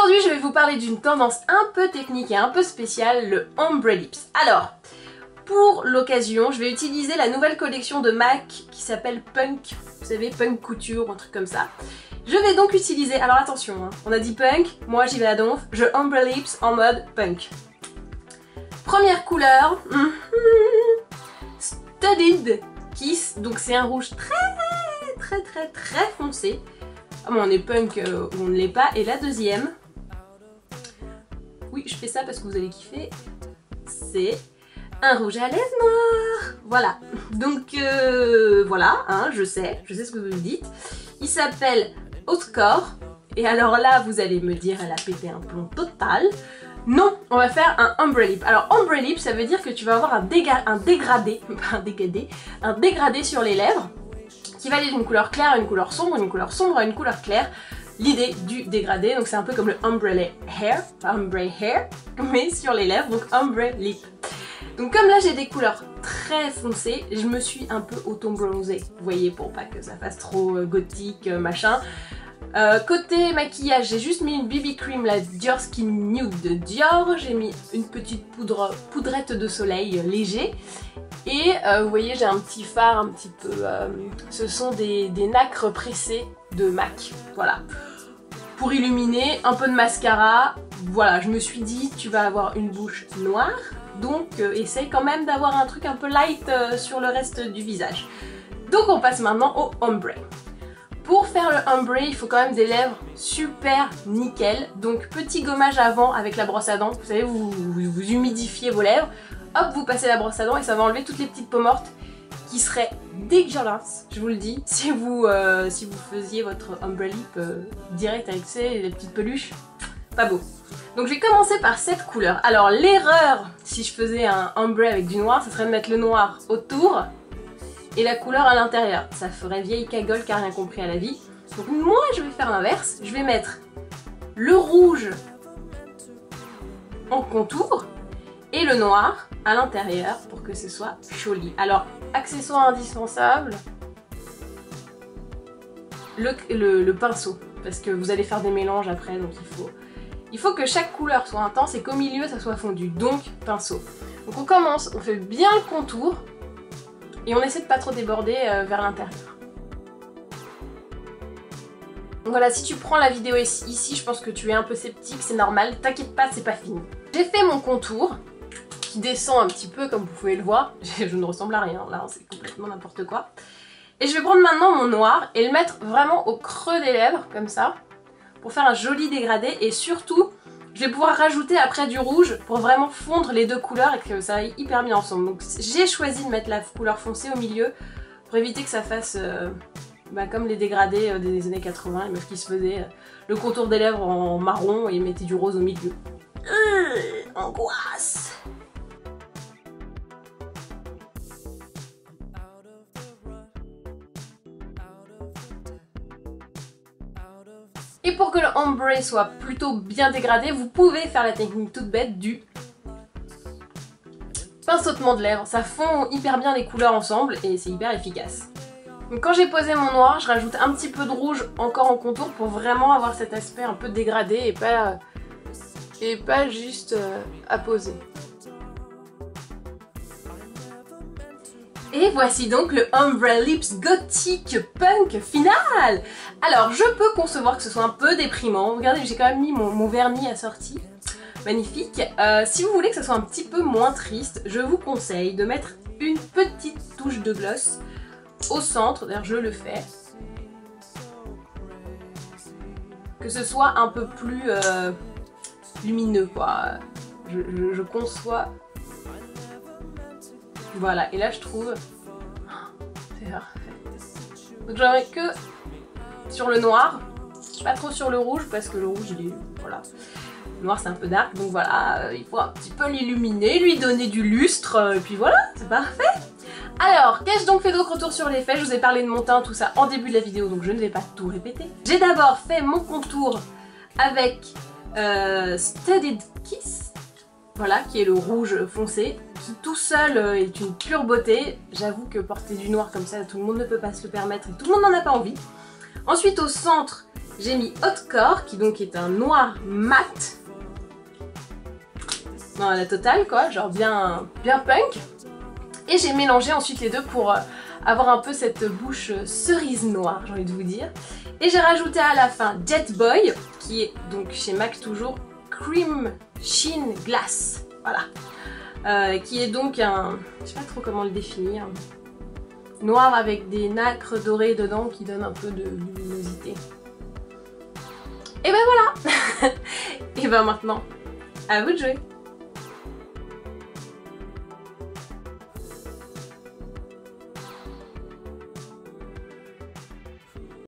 Aujourd'hui, je vais vous parler d'une tendance un peu technique et un peu spéciale, le ombre lips. Alors, pour l'occasion, je vais utiliser la nouvelle collection de MAC qui s'appelle Punk. Vous savez, Punk Couture, un truc comme ça. Je vais donc utiliser, alors attention, hein, on a dit Punk, moi j'y vais à donf, je ombre lips en mode Punk. Première couleur, Studded Kiss, donc c'est un rouge très foncé. Ah bon, on est Punk ou on ne l'est pas. Et la deuxième, oui je fais ça parce que vous allez kiffer, c'est un rouge à lèvres noir. Voilà, donc voilà, hein, je sais ce que vous me dites. Il s'appelle Haute Corps. Et alors là, vous allez me dire, elle a pété un plomb total. Non, on va faire un ombre lip. Alors ombre lip, ça veut dire que tu vas avoir un dégradé sur les lèvres qui va aller d'une couleur claire à une couleur sombre à une couleur claire. L'idée du dégradé, donc c'est un peu comme le ombre hair, mais sur les lèvres, donc ombre lip. Donc comme là j'ai des couleurs très foncées, je me suis un peu auto-bronzée, vous voyez, pour pas que ça fasse trop gothique, machin. Côté maquillage, j'ai juste mis une BB cream, la Dior Skin Nude de Dior. J'ai mis une petite poudrette de soleil léger. Et vous voyez, j'ai un petit fard un petit peu... ce sont des nacres pressés de MAC. Voilà. Pour illuminer, un peu de mascara. Voilà, je me suis dit, tu vas avoir une bouche noire. Donc essaye quand même d'avoir un truc un peu light sur le reste du visage. Donc on passe maintenant au ombre. Pour faire le ombre, il faut quand même des lèvres super nickel. Donc petit gommage avant avec la brosse à dents. Vous savez, vous humidifiez vos lèvres. Hop, vous passez la brosse à dents et ça va enlever toutes les petites peaux mortes qui seraient dégueulasses, je vous le dis. Si vous faisiez votre ombre lip direct avec les petites peluches, pas beau. Donc je vais commencer par cette couleur. Alors l'erreur, si je faisais un ombre avec du noir, ce serait de mettre le noir autour et la couleur à l'intérieur. Ça ferait vieille cagole qui a rien compris à la vie. Donc moi je vais faire l'inverse, je vais mettre le rouge en contour et le noir à l'intérieur pour que ce soit joli. Alors accessoire indispensable, le pinceau, parce que vous allez faire des mélanges après, donc il faut que chaque couleur soit intense et qu'au milieu ça soit fondu, donc pinceau. Donc on commence, on fait bien le contour et on essaie de pas trop déborder vers l'intérieur. Donc voilà, si tu prends la vidéo ici, je pense que tu es un peu sceptique, c'est normal, t'inquiète pas, c'est pas fini. J'ai fait mon contour, qui descend un petit peu comme vous pouvez le voir, je ne ressemble à rien, là c'est complètement n'importe quoi. Et je vais prendre maintenant mon noir et le mettre vraiment au creux des lèvres, comme ça, pour faire un joli dégradé et surtout, je vais pouvoir rajouter après du rouge pour vraiment fondre les deux couleurs et que ça aille hyper bien ensemble. Donc j'ai choisi de mettre la couleur foncée au milieu pour éviter que ça fasse comme les dégradés des années 80, les meufs qui se faisaient le contour des lèvres en marron et mettaient du rose au milieu. Angoisse! Et pour que le ombre soit plutôt bien dégradé, vous pouvez faire la technique toute bête du pinceautement de lèvres. Ça fond hyper bien les couleurs ensemble et c'est hyper efficace. Donc quand j'ai posé mon noir, je rajoute un petit peu de rouge encore en contour pour vraiment avoir cet aspect un peu dégradé et pas juste à poser. Et voici donc le ombre lips gothique punk final. Alors je peux concevoir que ce soit un peu déprimant. Regardez, j'ai quand même mis mon vernis assorti. Magnifique. Si vous voulez que ce soit un petit peu moins triste, je vous conseille de mettre une petite touche de gloss au centre. D'ailleurs je le fais. Que ce soit un peu plus lumineux quoi. Je conçois. Voilà, et là je trouve... c'est parfait. Donc j'aimerais que sur le noir, pas trop sur le rouge parce que le rouge il est... voilà. Le noir c'est un peu dark, donc voilà, il faut un petit peu l'illuminer, lui donner du lustre, et puis voilà, c'est parfait. Alors, qu'ai-je donc fait d'autre autour sur les faits? Je vous ai parlé de mon teint, tout ça en début de la vidéo, donc je ne vais pas tout répéter. J'ai d'abord fait mon contour avec Studded Kiss, voilà, qui est le rouge foncé, qui tout seul est une pure beauté. J'avoue que porter du noir comme ça, tout le monde ne peut pas se le permettre et tout le monde n'en a pas envie. Ensuite au centre, j'ai mis Haute-Corps qui donc est un noir mat. Non, la totale quoi, genre bien punk. Et j'ai mélangé ensuite les deux pour avoir un peu cette bouche cerise noire, j'ai envie de vous dire. Et j'ai rajouté à la fin Jet Boy, qui est donc chez MAC toujours Cream Sheen Glass. Voilà. Qui est donc un... je sais pas trop comment le définir. Noir avec des nacres dorées dedans qui donnent un peu de luminosité. Et ben voilà. Et ben maintenant, à vous de jouer.